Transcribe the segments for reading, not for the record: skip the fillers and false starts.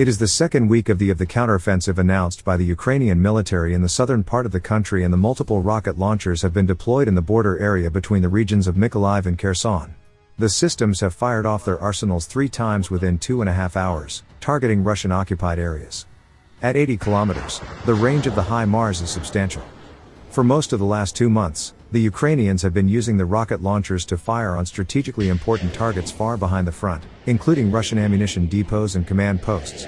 It is the second week of the counteroffensive announced by the Ukrainian military in the southern part of the country, and the multiple rocket launchers have been deployed in the border area between the regions of Mykolaiv and Kherson. The systems have fired off their arsenals 3 times within 2.5 hours, targeting Russian-occupied areas. At 80 kilometers, the range of the HIMARS is substantial. For most of the last 2 months, the Ukrainians have been using the rocket launchers to fire on strategically important targets far behind the front, including Russian ammunition depots and command posts.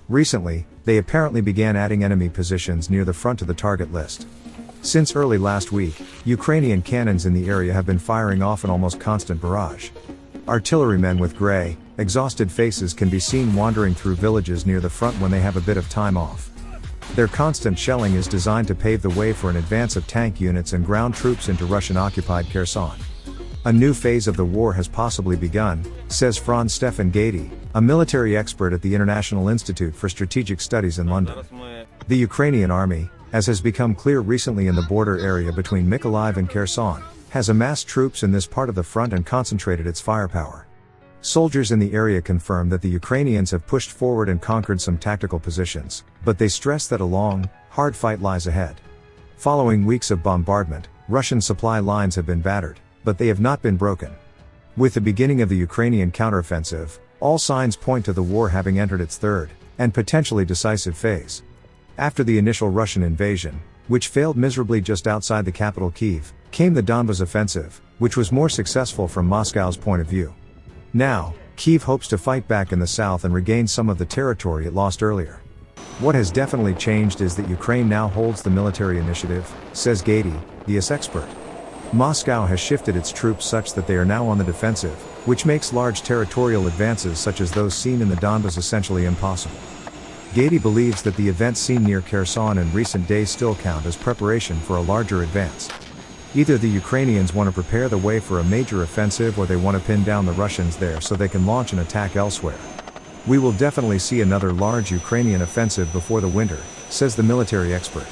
Recently, they apparently began adding enemy positions near the front of the target list. Since early last week, Ukrainian cannons in the area have been firing off an almost constant barrage. Artillerymen with gray, exhausted faces can be seen wandering through villages near the front when they have a bit of time off. Their constant shelling is designed to pave the way for an advance of tank units and ground troops into Russian-occupied Kherson. A new phase of the war has possibly begun, says Franz Stefan Gady, a military expert at the International Institute for Strategic Studies in London. The Ukrainian army, as has become clear recently in the border area between Mykolaiv and Kherson, has amassed troops in this part of the front and concentrated its firepower. Soldiers in the area confirm that the Ukrainians have pushed forward and conquered some tactical positions, but they stress that a long, hard fight lies ahead. Following weeks of bombardment, Russian supply lines have been battered, but they have not been broken. With the beginning of the Ukrainian counteroffensive, all signs point to the war having entered its third, and potentially decisive phase. After the initial Russian invasion, which failed miserably just outside the capital Kyiv, came the Donbas offensive, which was more successful from Moscow's point of view. Now, Kyiv hopes to fight back in the south and regain some of the territory it lost earlier. What has definitely changed is that Ukraine now holds the military initiative, says Gady, the IS expert. Moscow has shifted its troops such that they are now on the defensive, which makes large territorial advances such as those seen in the Donbas essentially impossible. Gady believes that the events seen near Kherson in recent days still count as preparation for a larger advance. Either the Ukrainians want to prepare the way for a major offensive, or they want to pin down the Russians there so they can launch an attack elsewhere. We will definitely see another large Ukrainian offensive before the winter, says the military expert.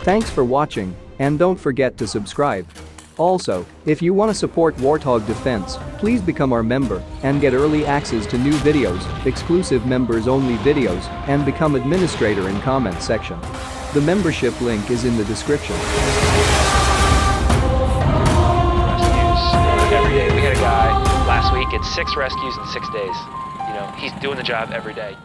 Thanks for watching, and don't forget to subscribe. Also, if you want to support Warthog Defense, please become our member and get early access to new videos, exclusive members-only videos, and become administrator in comment section. The membership link is in the description. Rescues every day. We had a guy last week, it's 6 rescues in 6 days. He's doing the job every day.